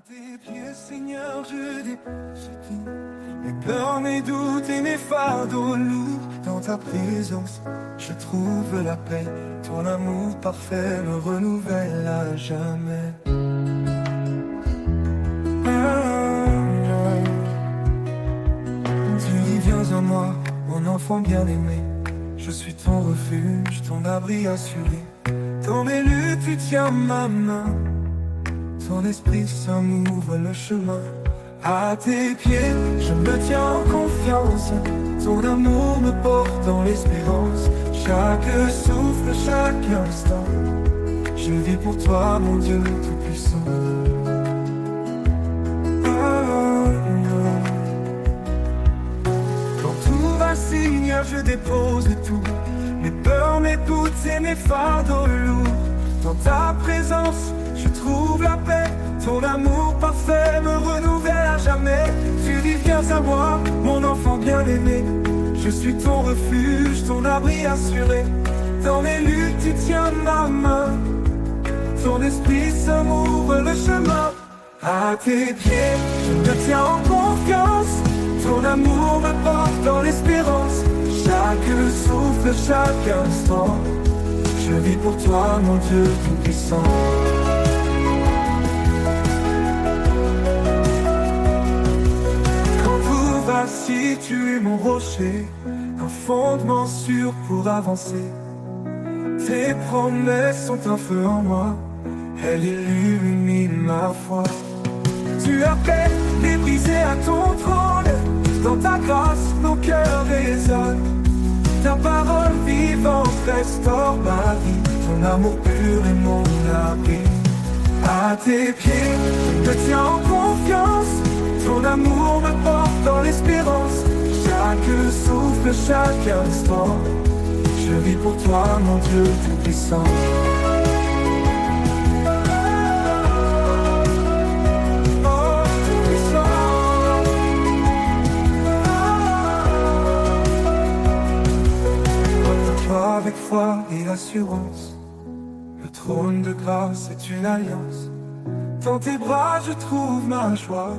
tes pieds, Seigneur, je dépose tout. Mes peurs, mes doutes et mes fardeaux lourds. Dans ta présence, je trouve la paix. Ton amour parfait me renouvelle à jamais. Tu dis, viens à moi, mon enfant bien-aimé. Je suis ton refuge, ton abri assuré. Dans mes luttes, tu tiens ma main. Ton esprit saint m'ouvre le chemin. À tes pieds, je me tiens en confiance. Ton amour me porte dans l'espérance. Chaque souffle, chaque instant, je vis pour toi, mon Dieu tout-puissant. Quand tout va, Seigneur, je dépose tout. Mes peurs, mes doutes et mes fardeaux lourds. Dans ta présence, je trouve la paix. Ton amour parfait me renouvelle à jamais. Tu dis viens à moi, mon enfant bien-aimé. Je suis ton refuge, ton abri assuré. Dans mes luttes, tu tiens ma main. Ton esprit ça m'ouvre le chemin. À tes pieds, je me tiens en confiance. Ton amour me porte dans l'espérance. Chaque souffle, chaque instant, je vis pour toi, mon Dieu tout-puissant. Si tu es mon rocher, un fondement sûr pour avancer. Tes promesses sont un feu en moi, elles illuminent ma foi. Tu appelles les brisés à ton trône, dans ta grâce nos cœurs résonnent. Ta parole vivante restaure ma vie, ton amour pur est mon abri. À tes pieds, je me tiens en confiance. Ton amour me porte dans l'espérance. Chaque souffle, chaque instant, je vis pour toi, mon Dieu tout-puissant. Oh, tout-puissant. Toi avec foi et assurance, le trône de grâce est une alliance. Dans tes bras je trouve ma joie.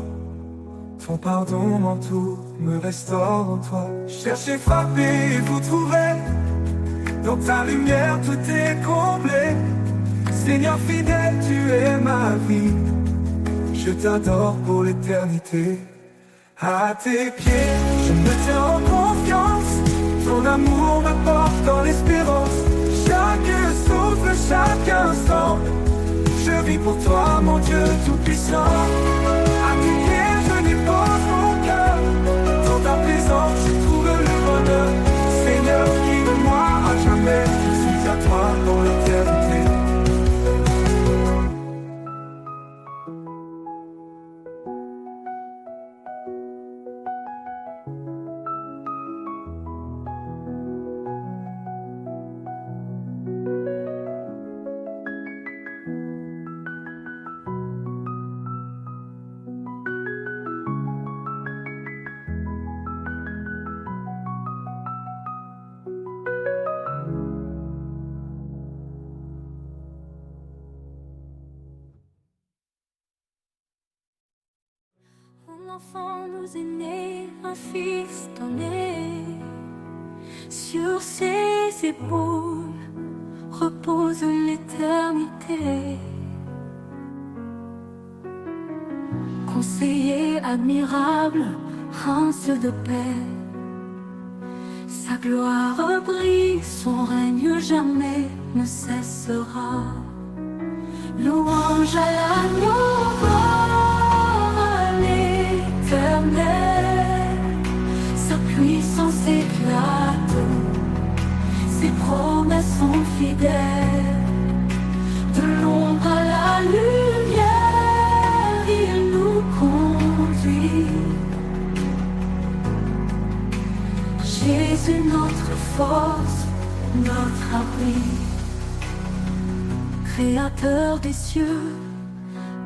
Ton pardon m'entoure, me restaure en toi. Cherchez, frappez et vous trouverez. Dans ta lumière tout est comblé. Seigneur fidèle, tu es ma vie. Je t'adore pour l'éternité. À tes pieds, je me tiens en confiance. Ton amour me porte dans l'espérance. Chaque souffle, chaque instant, je vis pour toi, mon Dieu tout-puissant. À tes pieds, dépose mon cœur, dans ta présence je trouve le bonheur. Seigneur, guide-moi à jamais, je suis à toi dans l'éternité. Un enfant nous est né, un fils donné. Sur ses épaules repose l'éternité. Conseiller admirable, prince de paix. Sa gloire brille, son règne jamais ne cessera. Louange à l'agneau. Sa puissance éclate, ses promesses sont fidèles. De l'ombre à la lumière, il nous conduit. Jésus notre force, notre abri. Créateur des cieux,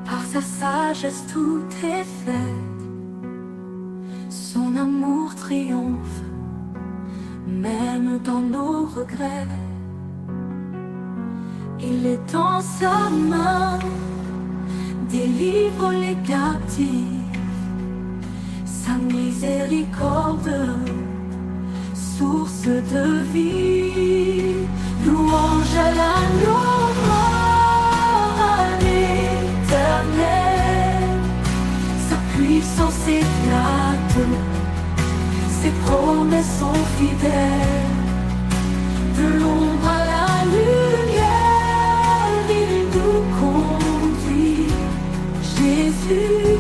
par sa sagesse tout est fait. Son amour triomphe, même dans nos regrets. Il est dans sa main, délivre les captifs. Sa miséricorde, source de vie. Louange à l'agneau à l'Éternel. Sa puissance éclate, ses promesses sont fidèles. De l'ombre à la lumière, il nous conduit. Jésus,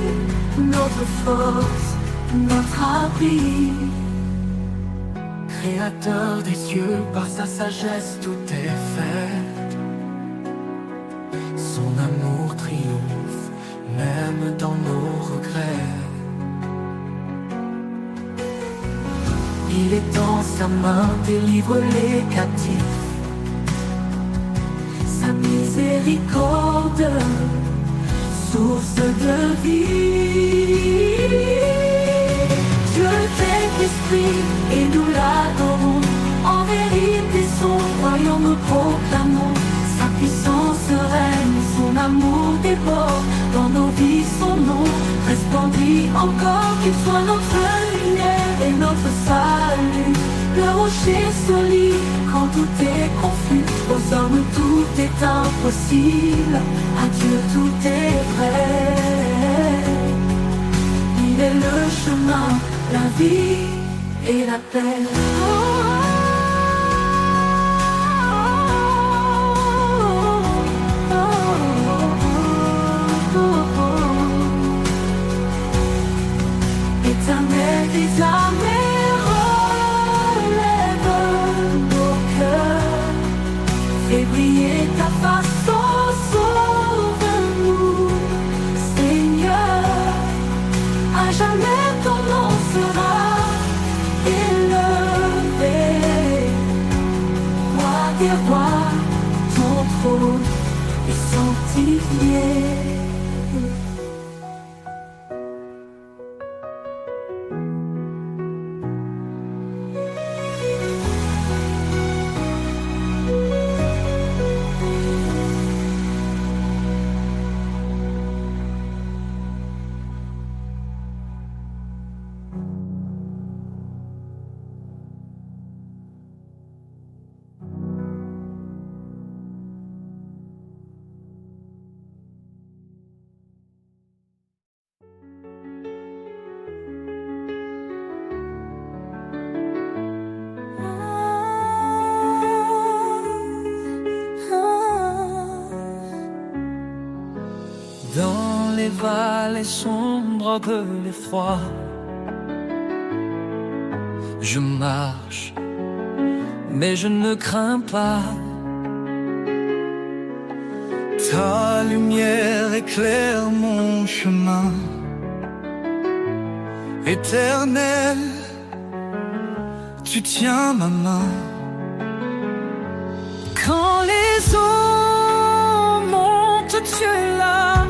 notre force, notre abri. Créateur des cieux, par sa sagesse tout est fait. Son amour triomphe, même dans nos regrets. Il étend sa main, délivre les captifs. Sa miséricorde, source de vie. Dieu est esprit et nous l'adorons. En vérité son royaume nous proclamons. Sa puissance règne, son amour déborde. Dans nos vies son nom resplendit encore. Qu'il soit notre lumière et notre salut. Le rocher solide quand tout est confus. Aux hommes tout est impossible, à Dieu tout est vrai. Il est le chemin, la vie et la paix. Éternel des armées, relève nos cœurs. Fais briller ta face, oh, sauve-nous, Seigneur. À jamais ton nom sera élevé. Roi des rois, ton trône est sanctifié. Dans les vallées sombres de l'effroi, je marche, mais je ne crains pas. Ta lumière éclaire mon chemin. Éternel, tu tiens ma main. Quand les eaux montent, tu es là.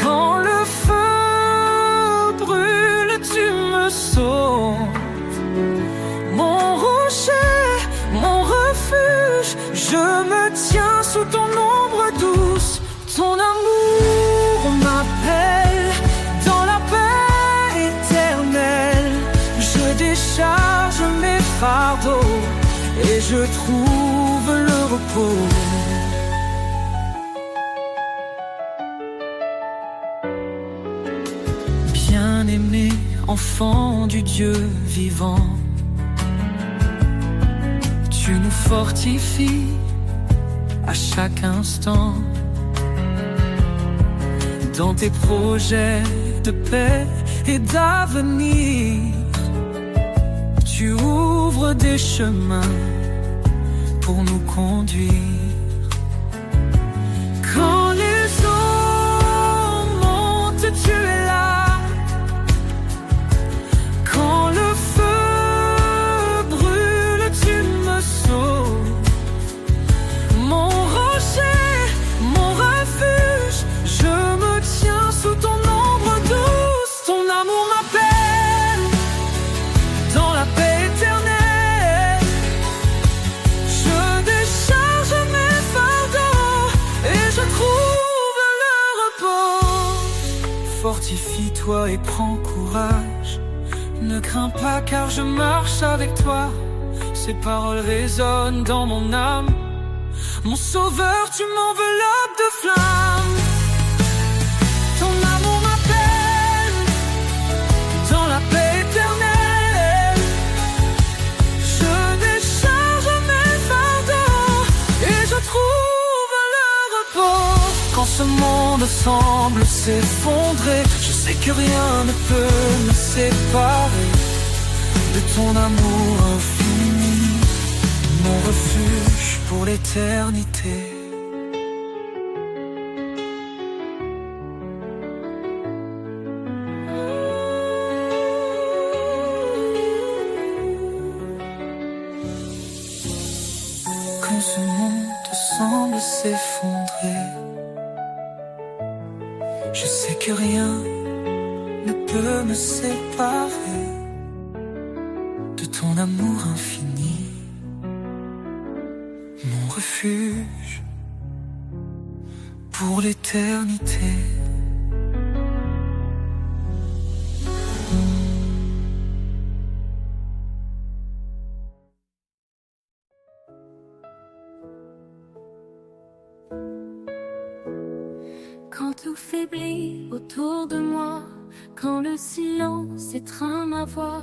Quand le feu brûle, tu me sauves. Mon rocher, mon refuge, je me tiens sous ton ombre douce. Ton amour m'appelle dans la paix éternelle. Je décharge mes fardeaux et je trouve le repos. Bien-aimé, enfant du Dieu vivant, tu nous fortifies à chaque instant. Dans tes projets de paix et d'avenir, tu ouvres des chemins pour nous conduire. Quand les eaux montent, tu es là. Quand le feu brûle, tu me sauves. Mon rocher, mon refuge, je me tiens sous ton ombre douce. Ton amour m'appelle dans la paix éternelle. Je décharge Fortifie-toi et prends courage. Ne crains pas car je marche avec toi. Ces paroles résonnent dans mon âme. Mon sauveur, tu m'enveloppes de flammes. Ton amour m'appelle dans la paix éternelle. Je décharge mes fardeaux et je trouve le repos. Quand ce monde semble s'effondrer, je sais que rien ne peut me séparer de ton amour infini, mon refuge pour l'éternité. Quand ce monde semble s'effondrer, je sais que rien ne peut me séparer de ton amour infini, mon refuge pour l'éternité. Quand tout faiblit autour de moi, quand le silence étreint ma voix,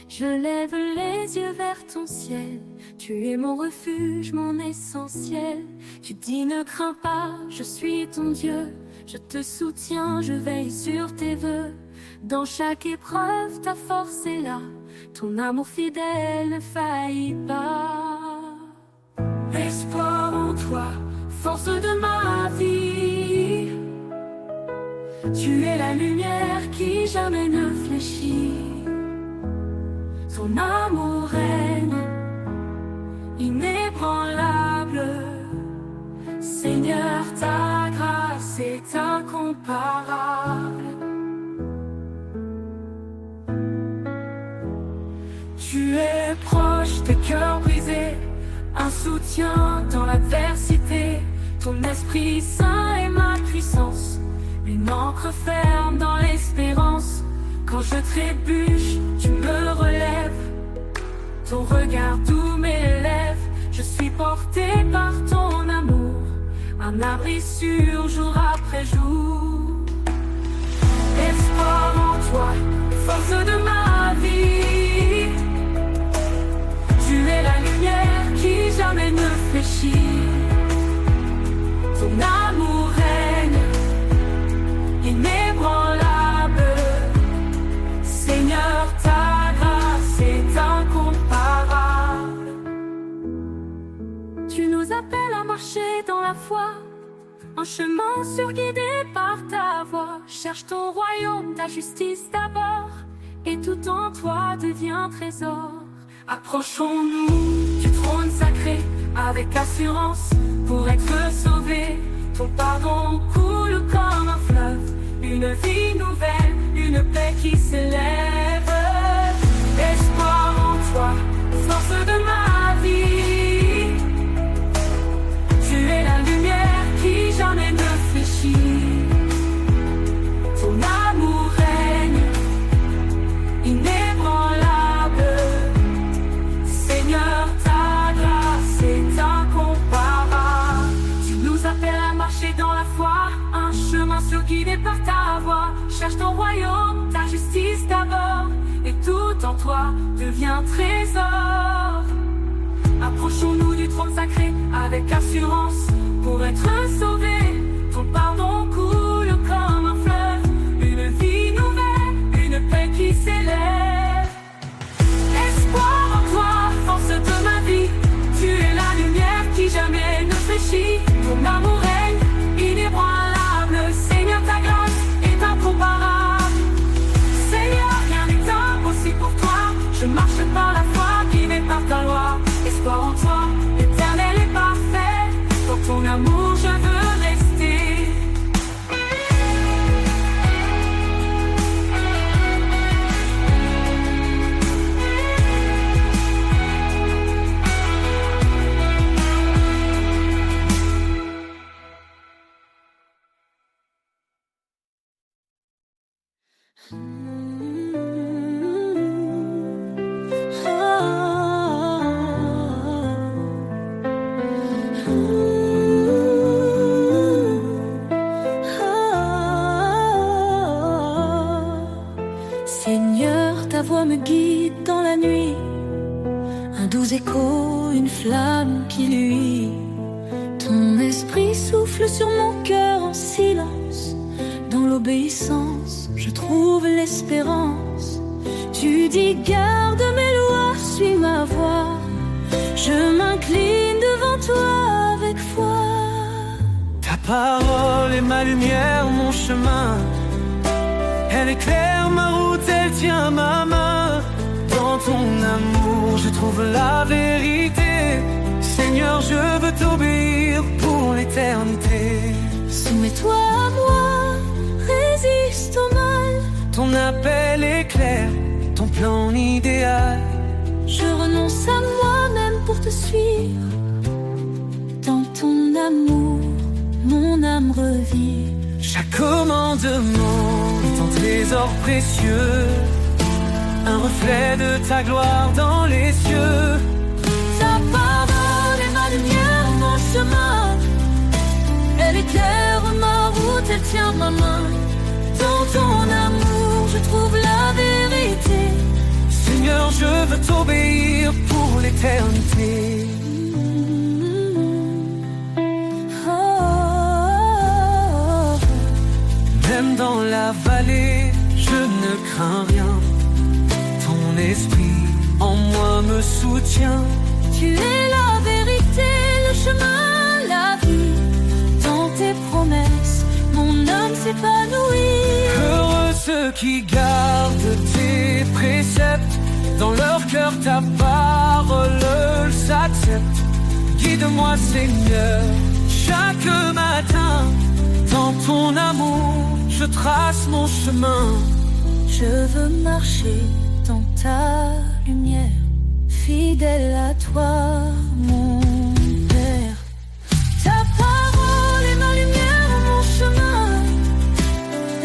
je lève les yeux vers ton ciel. Tu es mon refuge, mon essentiel. Tu dis ne crains pas, je suis ton Dieu. Je te soutiens, je veille sur tes vœux. Dans chaque épreuve, ta force est là. Ton amour fidèle ne faillit pas. Espoir en toi, force de ma vie. Tu es la lumière qui jamais ne fléchit. Ton amour règne, inébranlable. Seigneur, ta grâce est incomparable. Tu es proche des cœurs brisés, un soutien dans l'adversité. Ton Esprit Saint est ma puissance, une encre ferme dans l'espérance. Quand je trébuche, tu me relèves. Ton regard doux m'élève. Je suis porté par ton amour, un abri sûr jour après jour. Espoir en toi, force de ma vie. Tu es la lumière qui jamais ne fléchit. Ton amour règne, inébranlable. Seigneur, ta grâce est incomparable. Tu nous appelles à marcher dans la foi, un chemin surguidé par ta voix. Cherche ton royaume, ta justice d'abord, et tout en toi devient trésor. Approchons-nous du trône sacré avec assurance pour être sauvés. Ton pardon coule comme un fleuve, une vie nouvelle, une paix qui s'élève. Espoir en toi, force de ma vie. Tu es la lumière qui jamais ne fléchit. Ton amour règne, inébranlable. Seigneur, ta grâce est incomparable. Tu nous appelles à marcher dans la foi, un chemin surguidé par ta voix. Cherche ton royaume, ta justice d'abord, et tout en toi devient trésor. Approchons-nous du trône sacré avec assurance pour être sauvés. Ton pardon coule comme un fleuve, une vie nouvelle, une paix qui s'élève. Espoir en toi, force de ma vie. Tu es la lumière qui jamais ne fléchit. Ton amour règne, inébranlable. Seigneur, ta grâce est incomparable. Seigneur, rien n'est impossible pour toi. Je marche par la foi guidée par ta loi. Espoir en toi, l'éternel est parfait. Pour ton amour je veux rester. Seigneur, ta voix me guide dans la nuit, un doux écho, une flamme qui luit. Ton esprit souffle sur mon cœur en silence. Dans l'obéissance, je trouve l'espérance. Tu dis garde mes lois, suis ma voix. Je m'incline devant toi avec foi. Ta parole est ma lumière, mon chemin. Elle éclaire ma route, elle tient ma main. Dans ton amour, je trouve la vérité. Seigneur, je veux t'obéir pour l'éternité. Soumets-toi à moi, résiste au mal. Ton appel est clair, ton plan idéal. Je renonce à moi-même pour te suivre. Dans ton amour, mon âme revit. Chaque commandement est un trésor précieux, un reflet de ta gloire dans les cieux. Ta parole est ma lumière, mon chemin. Elle éclaire ma route, elle tient ma main. Dans ton amour, je trouve la vérité. Seigneur, je veux t'obéir pour l'éternité. Même dans la vallée, je ne crains rien. Ton esprit en moi me soutient. Tu es la vérité, le chemin, la vie. Dans tes promesses, mon âme s'épanouit. Heureux ceux qui gardent tes préceptes. Dans leur cœur ta parole s'accepte. Guide-moi Seigneur, chaque matin. Dans ton amour, je trace mon chemin. Je veux marcher dans ta lumière, fidèle à toi, mon Père. Ta parole est ma lumière, mon chemin.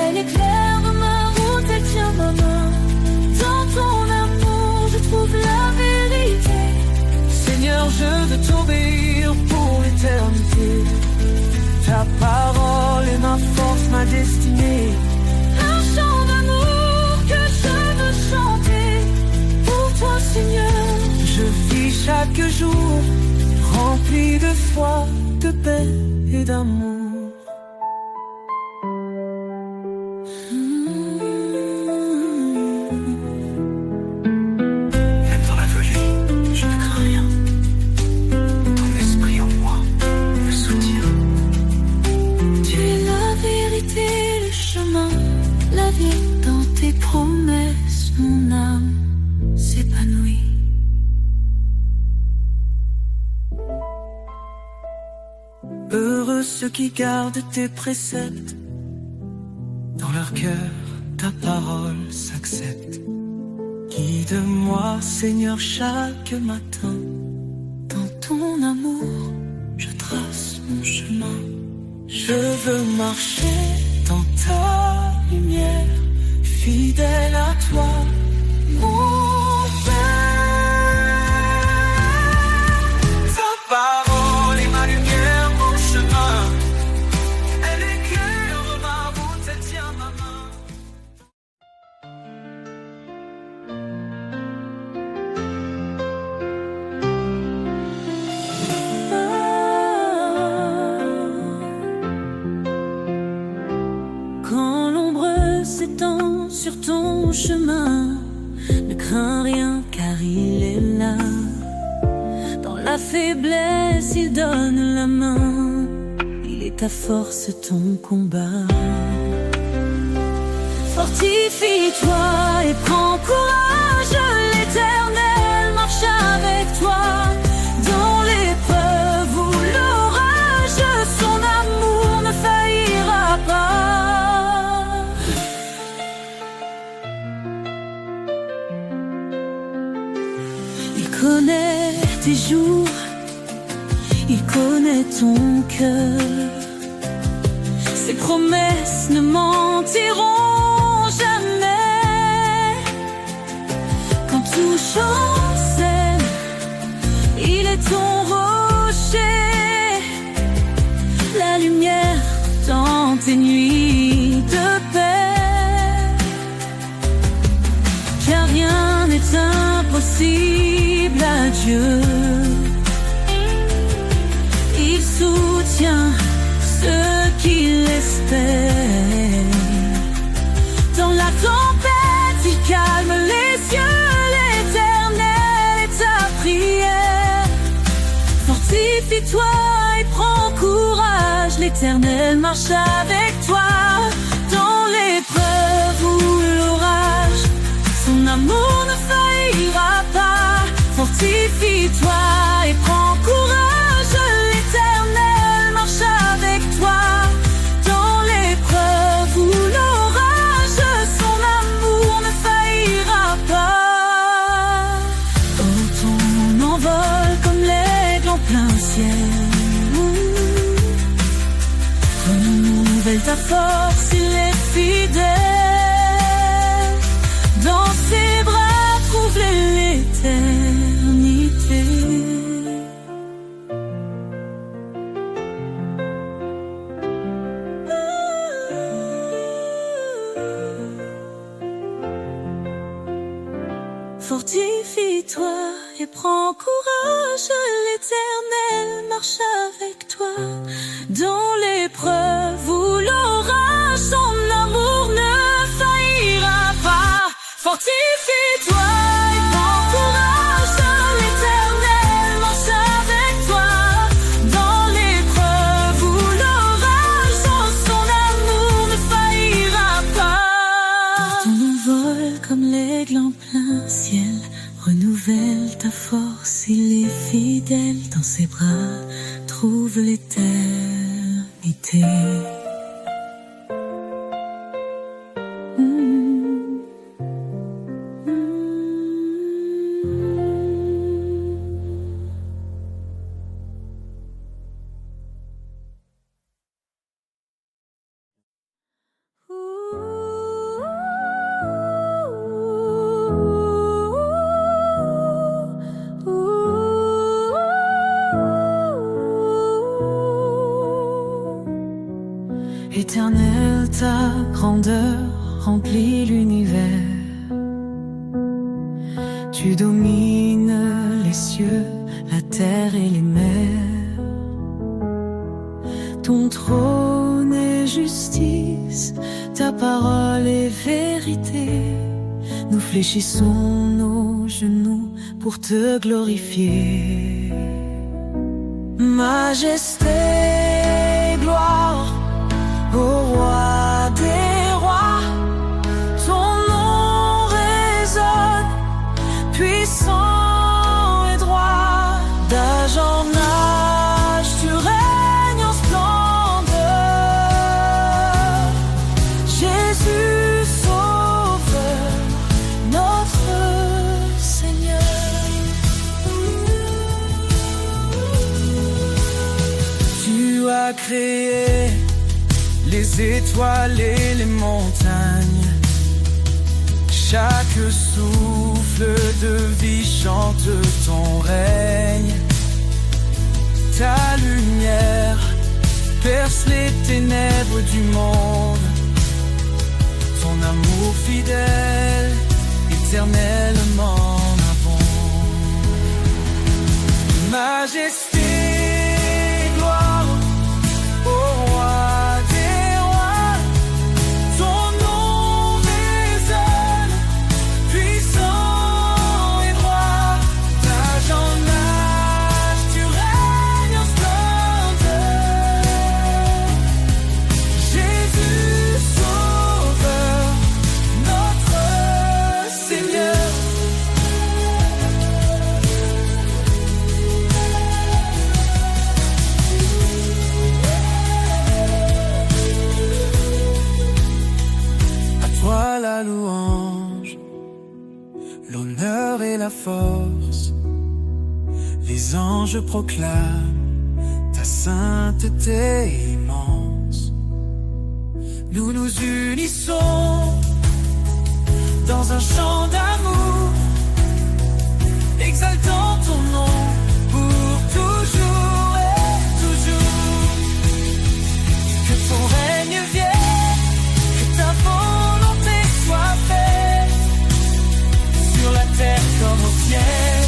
Elle éclaire ma route, elle tient ma main. Dans ton amour, je trouve la vérité. Seigneur, je veux t'obéir pour l'éternité. Ta parole est ma force, ma destinée. Un chant d'amour que je veux chanter pour toi, Seigneur. Je vis chaque jour rempli de foi, de paix et d'amour. Même dans la folie, je ne crains rien. Ton esprit en moi me soutient. Tu es la vérité, le chemin, la vie. Dans tes promesses, mon âme s'épanouit. Heureux ceux qui gardent tes préceptes. Dans leur cœur, ta parole s'accepte. Guide-moi, Seigneur, chaque matin. Dans ton amour, je trace mon chemin. Je veux marcher dans ta lumière, fidèle à toi, mon Père. Ta parole est ma lumière, mon chemin. Elle éclaire ma route, elle tient ma main. Quand l'ombre s'étend sur ton chemin, ne crains rien car il est là. Dans la faiblesse, il donne la main. Il est ta force, ton combat. Fortifie-toi et prends courage. L'Éternel marche avec toi. Dans l'épreuve ou l'orage, son amour ne faillira pas. Il connaît tes jours, il connaît ton cœur. Ses promesses ne mentiront jamais. chancelle, il est ton rocher, la lumière dans tes nuits de paix. Car rien n'est impossible à Dieu. Il soutient ceux qui l'espèrent. Dans la tempête, il calme les cieux. L'Éternel est ta prière. Fortifie-toi et prends courage. L'Éternel marche avec toi. Dans l'épreuve ou l'orage, son amour ne faillira pas. Fortifie-toi et prends courage. L'Éternel marche avec toi. Dans l'épreuve ou l'orage, son amour ne faillira pas. Oh, ton envol comme l'aigle en plein ciel. Renouvelle ta force, il est fidèle. Dans ses bras, trouve l'éternité. Fortifie-toi et prends courage, l'Éternel marche avec toi. Dans l'épreuve ou l'orage, son amour ne faillira pas. Fortifie-toi et prends courage, l'Éternel marche avec toi. Dans l'épreuve ou l'orage, son amour ne faillira pas. Ton envol comme l'aigle en plein ciel, renouvelle ta force, il est fidèle. Dans ses bras, trouve l'éternité. Éternel, ta grandeur remplit l'univers. Tu domines les cieux, la terre et les mers. Ton trône est justice, ta parole est vérité. Nous fléchissons nos genoux pour te glorifier. Majesté, gloire au roi des rois, ton nom résonne, puissant et droit. D'âge en âge, tu règnes en splendeur. Jésus, Sauveur, notre Seigneur. Tu as créé les étoiles et les montagnes. Chaque souffle de vie chante ton règne. Ta lumière perce les ténèbres du monde. Ton amour fidèle, éternellement abonde. Majesté, gloire au roi. La louange, l'honneur et la force. Les anges proclament ta sainteté immense. Nous nous unissons dans un chant d'amour exaltant ton nom pour toujours et toujours. Que ton règne vienne, que ta volonté soit faite, sur la terre comme au ciel,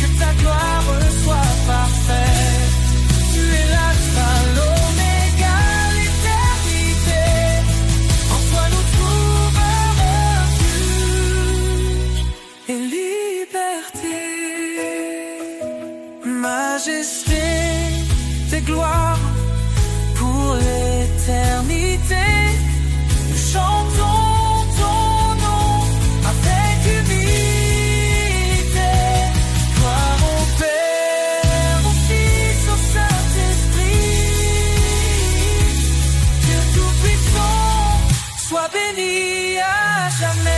que ta gloire soit parfaite. Tu es l'alpha, l'oméga, l'éternité, en toi nous trouverons refuge et liberté. Majesté, tes gloires pour l'éternité, nous chantons ton nom avec humilité. Gloire au Père, au Fils, au Saint-Esprit, Dieu Tout-Puissant, sois béni à jamais.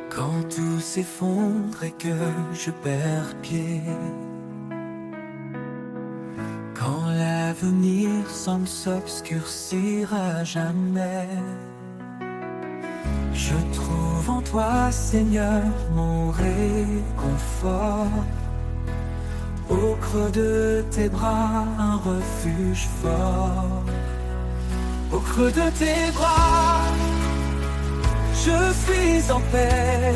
Quand tout s'effondre et que je perds pied, quand l'avenir semble s'obscurcir à jamais, je trouve en toi, Seigneur, mon réconfort. Au creux de tes bras, un refuge fort. Au creux de tes bras, je suis en paix.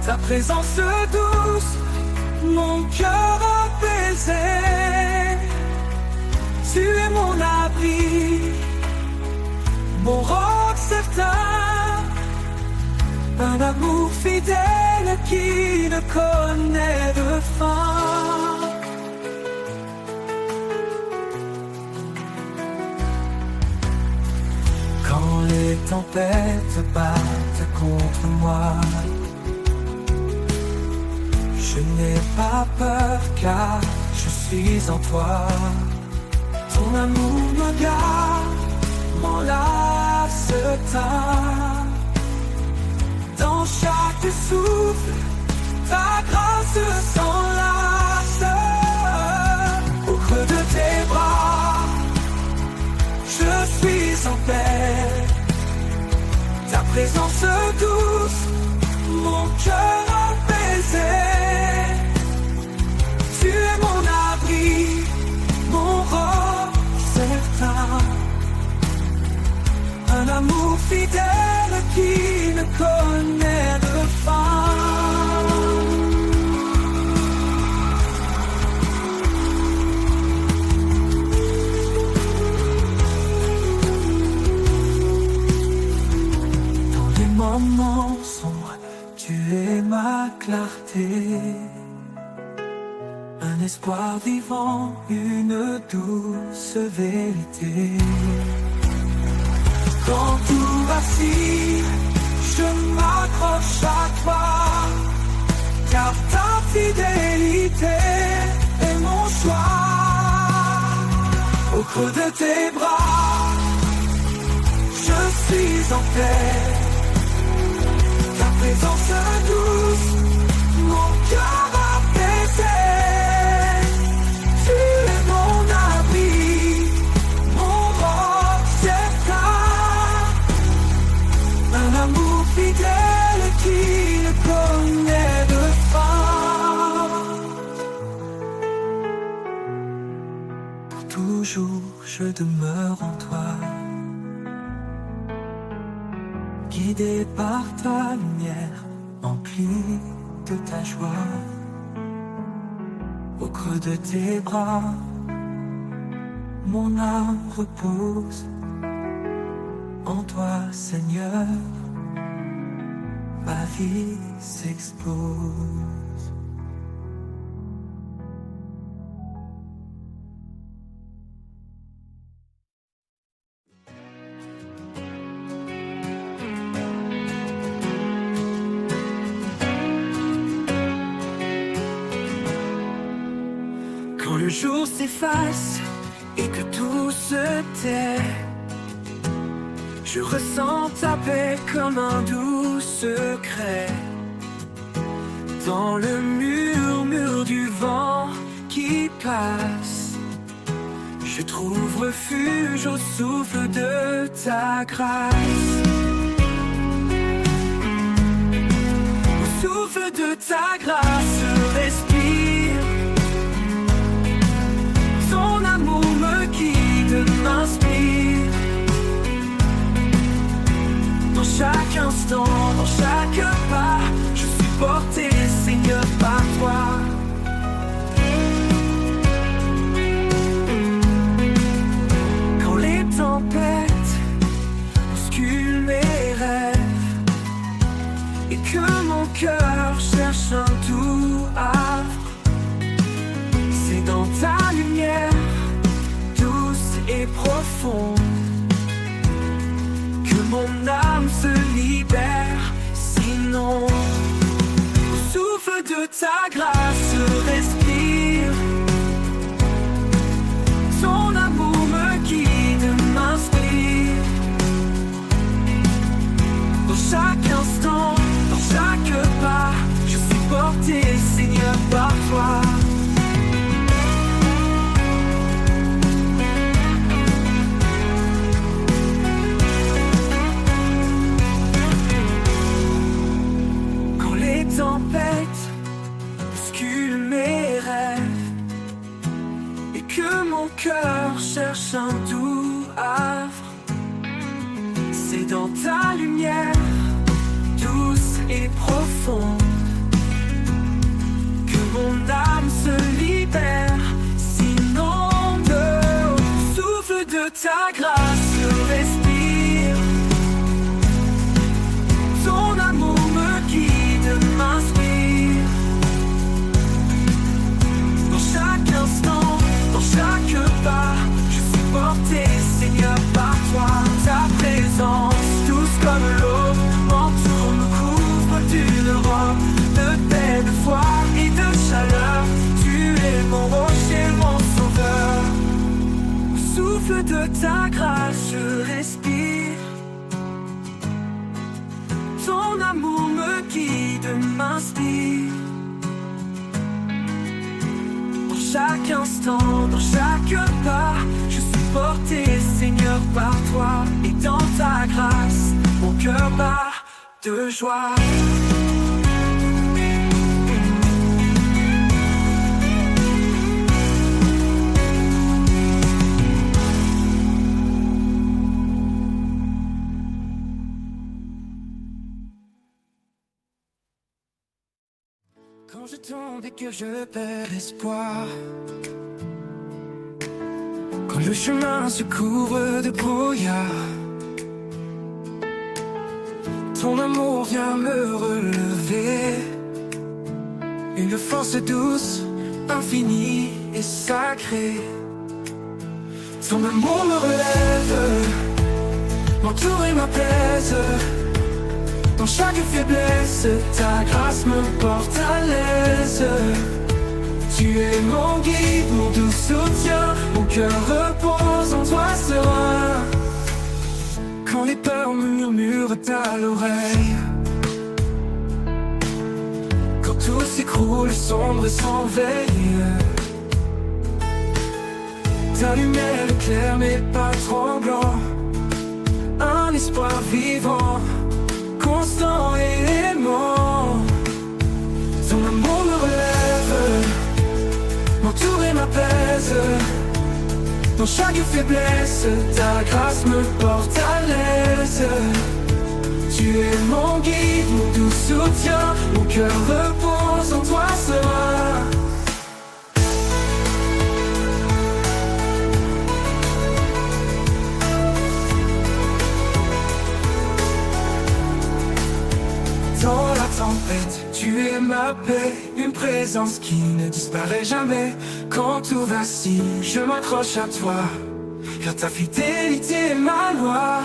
Ta présence douce, mon cœur apaisé. Tu es mon abri, mon roc certain. Un amour fidèle qui ne connaît de fin. Quand les tempêtes battent contre moi, je n'ai pas peur car je suis en toi. Ton amour me garde, m'enlace tard. Dans chaque souffle, ta grâce s'enlace. Au creux de tes bras, je suis en paix. Ta présence douce, mon cœur apaisé. Tu es mon abri, mon roc certain. Un amour fidèle qui ne connaît de fin. Dans les moments sombres, tu es ma clarté. Un espoir vivant, une douce vérité. Quand tout vacille, je m'accroche à toi, car ta fidélité est mon choix. Au creux de tes bras, je suis en paix. Ta présence douce, mon cœur apaisé. Tu es mon abri, mon roc certain. Un amour fidèle qui ne connaît de fin. Pour toujours je demeure en toi, guidé par ta lumière, empli de ta joie. Au creux de tes bras, mon âme repose. En toi, Seigneur, ma vie s'expose. jour s'efface et que tout se tait, je ressens ta paix comme un doux secret. Dans le murmure du vent qui passe, je trouve refuge au souffle de ta grâce. Au souffle de ta grâce, je respire. Ton amour me guide, m'inspire. Dans chaque instant, dans chaque pas, je suis porté, Seigneur, par toi. Quand les tempêtes bousculent mes rêves et que mon cœur cherche un doux havre, c'est dans ta lumière douce et profonde que mon âme se libère. Sinon, au souffle de ta grâce, je respire. Ton amour me guide, m'inspire. Dans chaque instant, dans chaque pas, je suis porté, Seigneur, par toi. Tempête bouscule mes rêves et que mon cœur cherche un doux havre, c'est dans ta lumière douce et profonde que mon âme se libère. Sinon, au souffle de ta grâce, je respire. Ton amour me guide, m'inspire. Dans chaque instant, dans chaque pas, je suis porté, Seigneur, par toi. Ta présence, douce comme l'eau, m'entoure, me couvre d'une robe de paix, de foi et de chaleur. Tu es mon rocher, mon sauveur. Au souffle de ta grâce, je respire. Ton amour me guide, m'inspire. Dans chaque instant, dans chaque pas, je suis porté, Seigneur, par toi. Et dans ta grâce, mon cœur bat de joie. Quand je tombe et que je perds espoir, quand le chemin se couvre de brouillard, ton amour vient me relever. Une force douce, infinie et sacrée. Ton amour me relève, m'entoure et m'apaise. Dans chaque faiblesse, ta grâce me porte à l'aise. Tu es mon guide, mon doux soutien. Mon cœur repose en toi serein. Quand les peurs murmurent à l'oreille, quand tout s'écroule sombre et sans veille, ta lumière éclaire mes pas tremblants. Un espoir vivant, constant et aimant. Ton amour me relève, m'entoure et m'apaise. Dans chaque faiblesse, ta grâce me porte à l'aise. Tu es mon guide, mon doux soutien. Mon cœur repose en toi serein. Dans la tempête, tu es ma paix, une présence qui ne disparaît jamais. Quand tout vacille, je m'accroche à toi, car ta fidélité est ma loi.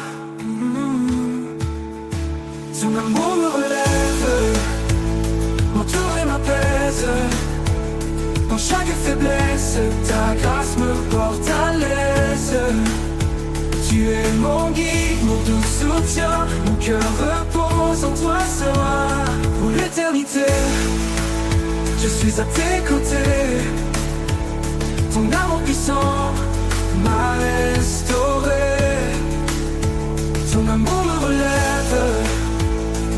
Ton amour me relève, m'entoure et m'apaise. Dans chaque faiblesse, ta grâce me porte à l'aise. Tu es mon guide, mon doux soutien, mon cœur repose en toi serein. Pour l'éternité, je suis à tes côtés. Ton amour puissant m'a restauré. Ton amour me relève,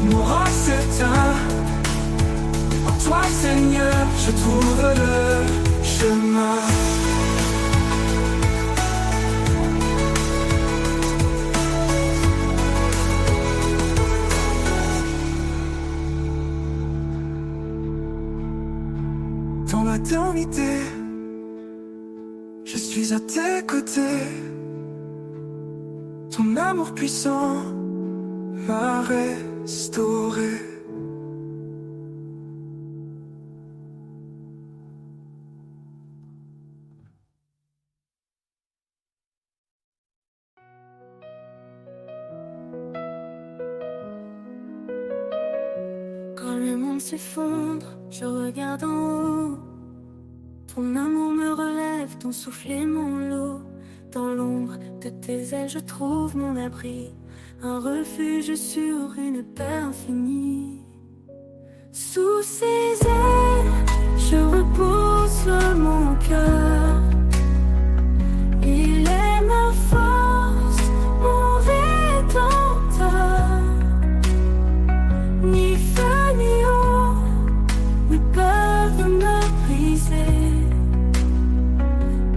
mon rang s'éteint. En toi Seigneur, je trouve le chemin. Dans l'éternité, je suis à tes côtés. Ton amour puissant m'a restauré. Quand le monde s'effondre, je regarde en haut. Ton amour me relève, ton souffle est mon lot. Dans l'ombre de tes ailes, je trouve mon abri. Un refuge sur une paix infinie. Sous ses ailes, je repose mon cœur. Il est ma force, mon rédempteur. Ni feu ni eau ne peuvent me briser,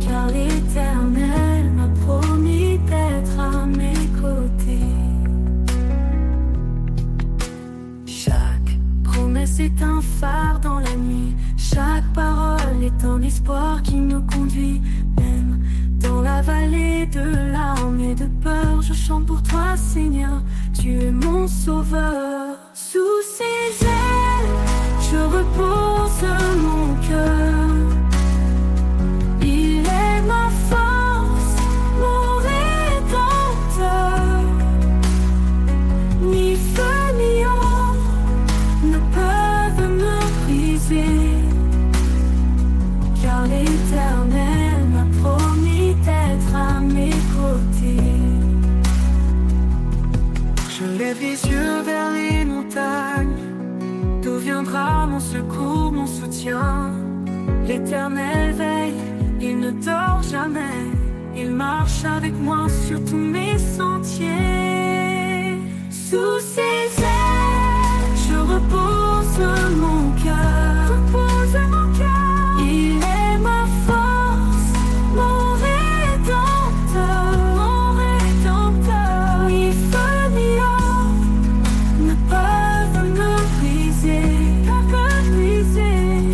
car l'Éternel m'a promis d'être à mes côtés. Chaque promesse est un phare dans la nuit. Chaque parole est un espoir qui me conduit. Même dans la vallée de larmes et de peur, je chante pour toi Seigneur, tu es mon sauveur. Sous ses ailes, je repose mon cœur. Il est ma force, mon rédempteur. Ni feu ni eau ne peuvent me briser, car l'Éternel m'a promis d'être à mes côtés. Je lève les yeux vers les montagnes. D'où viendra mon secours, mon soutien? L'Éternel veille, il ne dort jamais. Il marche avec moi sur tous mes sentiers. Sous ses ailes, je repose mon cœur. Il est ma force, mon rédempteur. Ni feu ni eau ne peuvent me briser,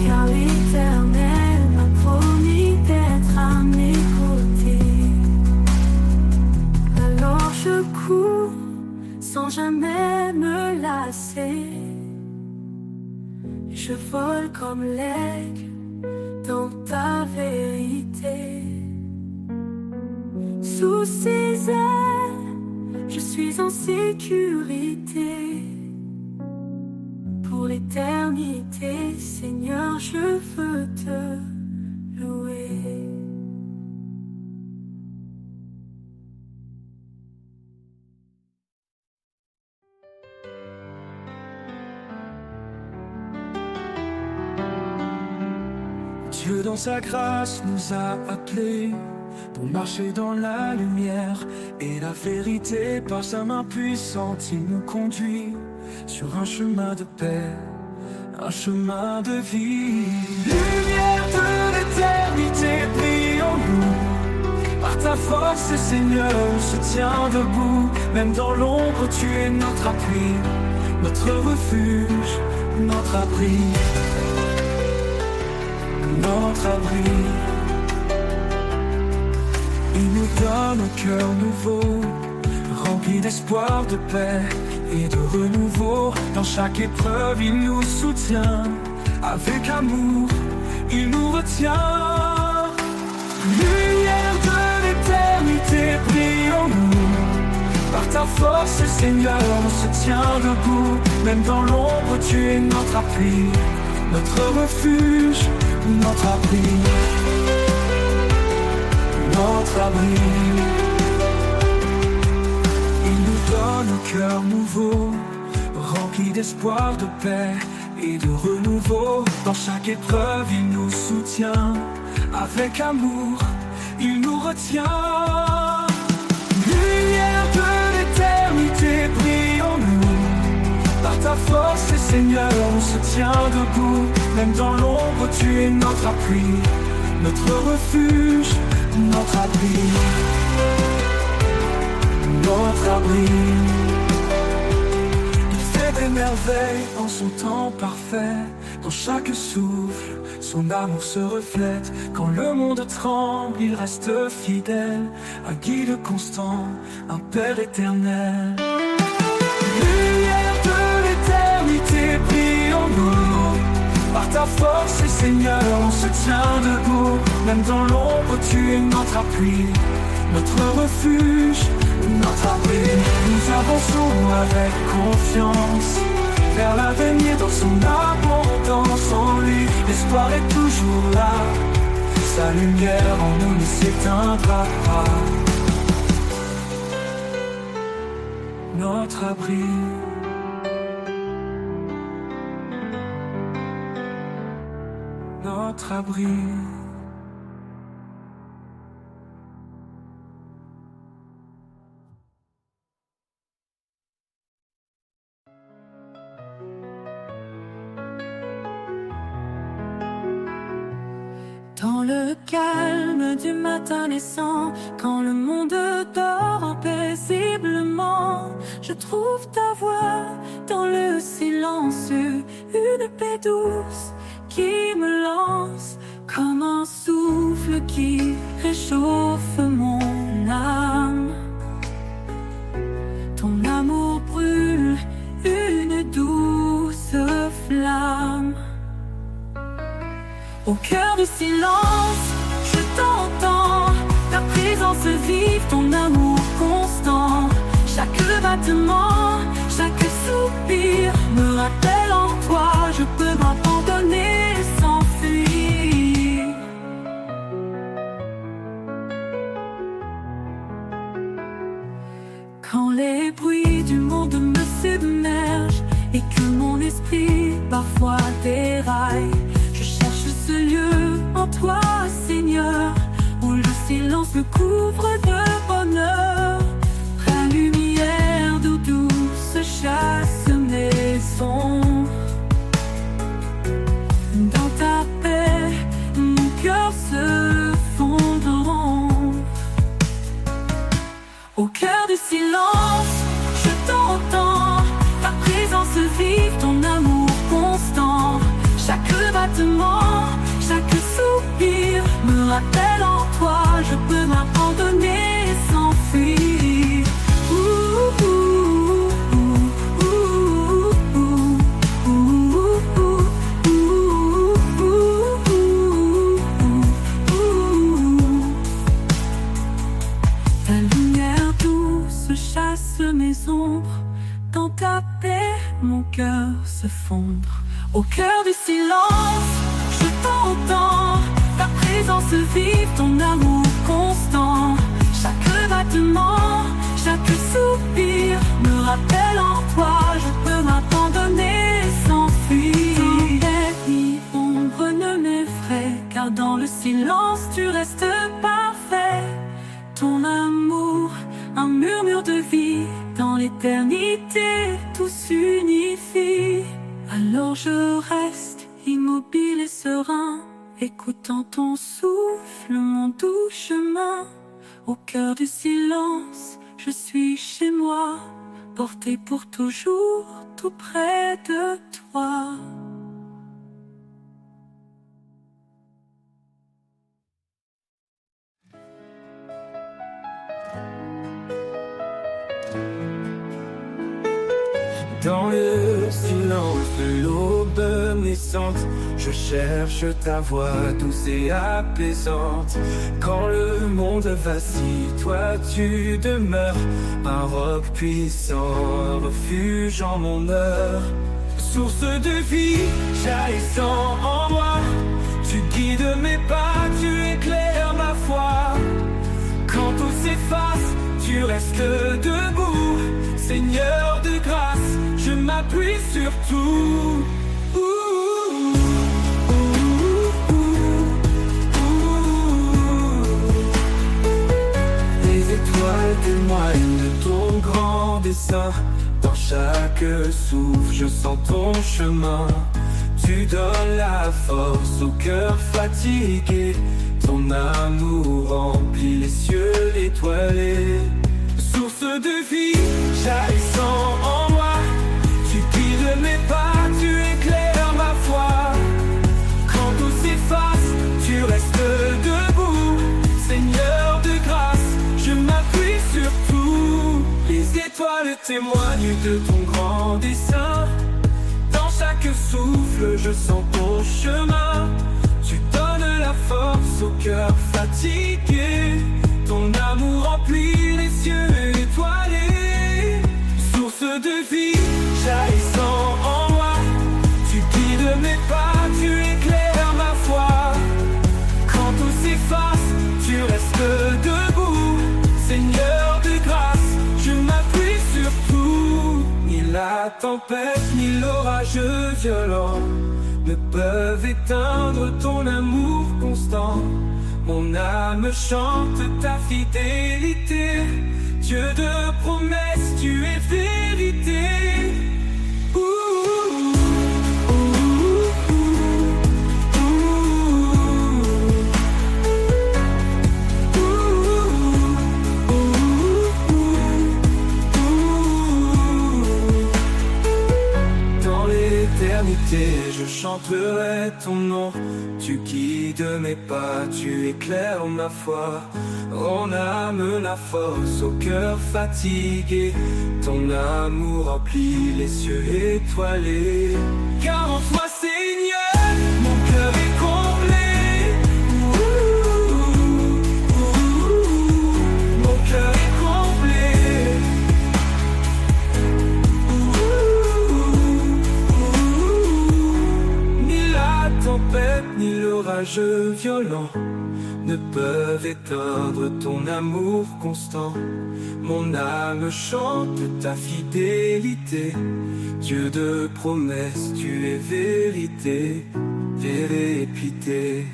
car l'Éternel m'a promis d'être à mes côtés. Alors je cours sans jamais me lasser. Je vole comme l'aigle dans ta vérité. Sous ses ailes, je suis en sécurité. Pour l'éternité, Seigneur, je veux te louer. Dieu dans sa grâce nous a appelés pour marcher dans la lumière et la vérité. Par sa main puissante, il nous conduit sur un chemin de paix, un chemin de vie. Lumière de l'éternité, brille en nous. Par ta force, Seigneur, on se tient debout. Même dans l'ombre, tu es notre appui, notre refuge, notre abri. Notre abri. Il nous donne un cœur nouveau, rempli d'espoir, de paix et de renouveau. Dans chaque épreuve, il nous soutient. Avec amour, il nous retient. Lumière de l'éternité, brille en nous. Par ta force, Seigneur, on se tient debout. Même dans l'ombre, tu es notre appui, notre refuge, notre abri. notre abri. Il nous donne un cœur nouveau, rempli d'espoir, de paix et de renouveau. Dans chaque épreuve, il nous soutient. Avec amour, il nous retient. Lumière de l'éternité, brille en nous. Par ta force, Seigneur, on se tient debout. Même dans l'ombre, tu es notre appui, notre refuge, notre abri, notre abri. Il fait des merveilles en son temps parfait. Dans chaque souffle, son amour se reflète. Quand le monde tremble, il reste fidèle. Un guide constant, un Père éternel. Lumière de l'éternité, brille en nous. Par ta force, Seigneur, on se tient debout. Même dans l'ombre, tu es notre appui, notre refuge, notre abri. Nous avançons avec confiance vers l'avenir dans son abondance. En lui, l'espoir est toujours là. Sa lumière en nous ne s'éteindra pas. Notre abri, notre abri. Dans le calme du matin naissant, quand le monde dort paisiblement, je trouve ta voix dans le silence, une paix douce qui me lance comme un souffle qui réchauffe mon âme. Ton amour brûle une douce flamme. Au cœur du silence, je t'entends, ta présence vive, ton amour constant. Chaque battement, chaque soupir me rappelle en toi, je peux m'abandonner sans fuir. Quand les bruits du monde me submergent et que mon esprit parfois déraille, ce lieu en toi, Seigneur, où le silence me couvre de bonheur. Ta lumière d'eau douce chasse mes ombres. Dans ta paix, mon cœur se fondre. Au cœur du silence, je t'entends, ta présence vive, ton amour constant. Chaque battement, chaque soupir me rappelle en toi, je peux m'abandonner sans fuir. Ta lumière douce chasse mes ombres, dans ta paix mon cœur se fondre. Au cœur du silence, je t'entends, ta présence vive, ton amour constant. Chaque battement, chaque soupir me rappelle en toi, je peux m'abandonner sans fuir. Tempête ni ombre ne m'effraie, car dans le silence tu restes parfait. Ton amour, un murmure de vie, dans l'éternité tout s'unifie. Alors je reste immobile et serein, écoutant ton souffle, mon doux chemin. Au cœur du silence, je suis chez moi, porté pour toujours, tout près de toi. Dans le silence de l'aube naissante, je cherche ta voix douce et apaisante. Quand le monde vacille, toi tu demeures, un roc puissant, refuge en mon heure. Source de vie, jaillissant en moi, tu guides mes pas, tu éclaires ma foi. s'efface, tu restes debout. Seigneur de grâce, je m'appuie sur tout. Les étoiles témoignent de ton grand dessein. Dans chaque souffle, je sens ton chemin. Tu donnes la force au cœur fatigué. Ton amour remplit les cieux étoilés. Source de vie, jaillissant en moi. Tu guides mes pas, tu éclaires ma foi. Quand tout s'efface, tu restes debout. Seigneur de grâce, je m'appuie sur tout. Les étoiles témoignent de ton grand dessein. Dans chaque souffle, je sens ton chemin. Tu donnes la force au cœur fatigué. Ton amour remplit les cieux étoilés. Source de vie, jaillissant en moi. Tu guides mes pas, tu éclaires ma foi. Quand tout s'efface, tu restes debout. Seigneur de grâce, je m'appuie sur tout. Ni la tempête, ni l'orage violent ne peuvent éteindre ton amour constant. Mon âme chante ta fidélité. Dieu de promesses, tu es vérité. Dans l'éternité, je chanterai ton nom. Tu guides mes pas, tu éclaires ma foi. On âme la force au cœur fatigué. Ton amour remplit les cieux étoilés. Car en toi, Seigneur, mon cœur est comblé. Mon cœur est comblé. Ni la tempête, ni l'orage violent ne peuvent éteindre ton amour constant. Mon âme chante ta fidélité. Dieu de promesses, tu es vérité, vérité.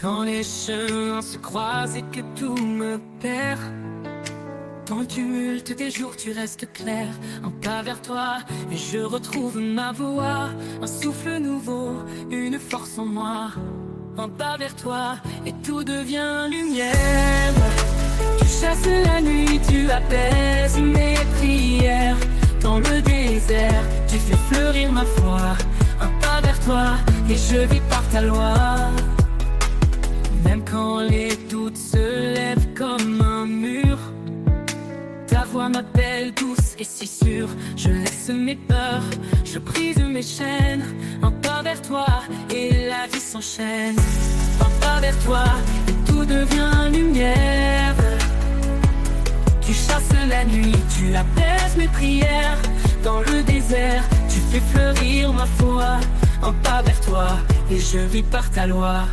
Quand les chemins se croisent et que tout me perd, dans le tumulte des jours tu restes clair. Un pas vers toi et je retrouve ma voix. Un souffle nouveau, une force en moi. Un pas vers toi et tout devient lumière. Tu chasses la nuit, tu apaises mes prières. Dans le désert, tu fais fleurir ma foi. Un pas vers toi et je vis par ta loi. Même quand les doutes se lèvent comme un mur, ta voix m'appelle douce et si sûre. Je laisse mes peurs, je brise mes chaînes. Un pas vers toi et la vie s'enchaîne. Un pas vers toi et tout devient lumière. Tu chasses la nuit, tu apaises mes prières. Dans le désert, tu fais fleurir ma foi. Un pas vers toi et je vis par ta loi.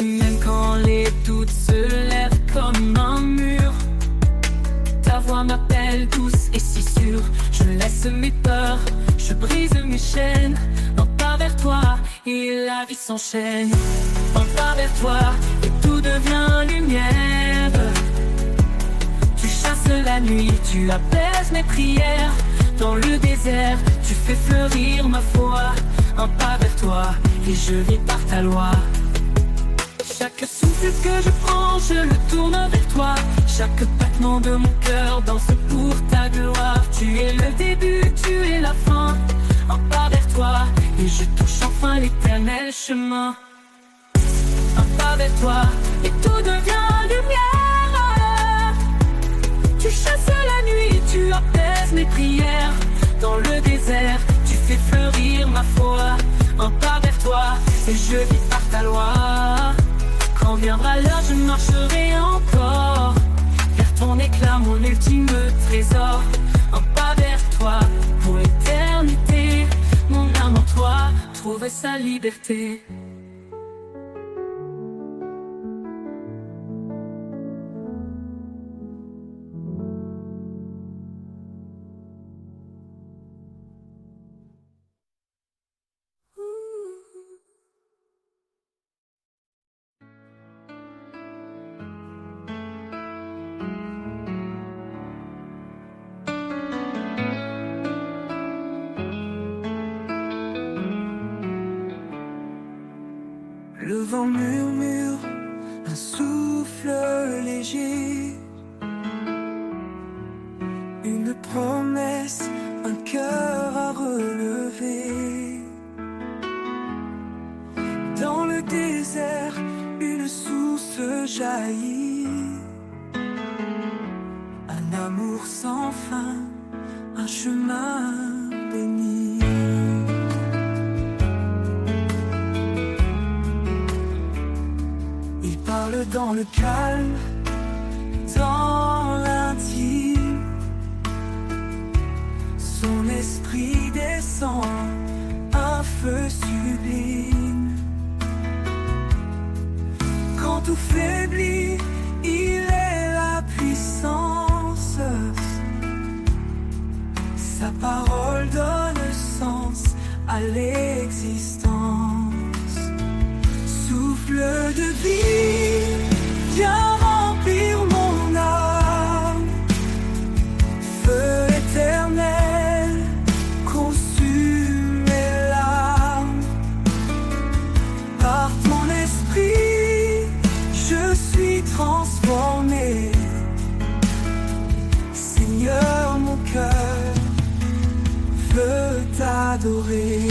Même quand les doutes se lèvent comme un mur, ta voix m'appelle douce et si sûre. Je laisse mes peurs, je brise mes chaînes. Un pas vers toi et la vie s'enchaîne. Un pas vers toi et tout devient lumière. Tu chasses la nuit, tu apaises mes prières. Dans le désert, tu fais fleurir ma foi. Un pas vers toi et je vis par ta loi. Chaque souffle que je prends, je le tourne vers toi. Chaque battement de mon cœur danse pour ta gloire. Tu es le début, tu es la fin. Un pas vers toi et je touche enfin l'éternel chemin. Un pas vers toi et tout devient lumière. Tu chasses la nuit, tu apaises mes prières. Dans le désert, tu fais fleurir ma foi. Un pas vers toi et je vis par ta loi. Quand viendra l'heure, je marcherai ultime trésor, un pas vers toi, pour l'éternité. Mon âme en toi trouverait sa liberté. Le vent murmure, un souffle léger, une promesse, un cœur à relever. Dans le désert, une source jaillit, un amour sans fin, un chemin béni. Il parle dans le calme, dans l'intime. Son esprit descend, un feu sublime. Quand tout faiblit, il est la puissance. Sa parole donne sens à l'existence. Souffle de vie, viens remplir mon âme. Feu éternel, consume mes larmes. Par ton esprit, je suis transformé. Seigneur, mon cœur veut t'adorer.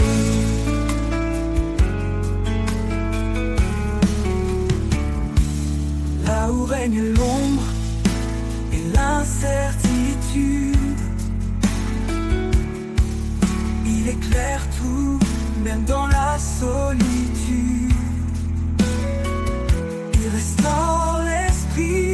Là où règne l'ombre et l'incertitude, il éclaire tout, même dans la solitude. Il restaure l'esprit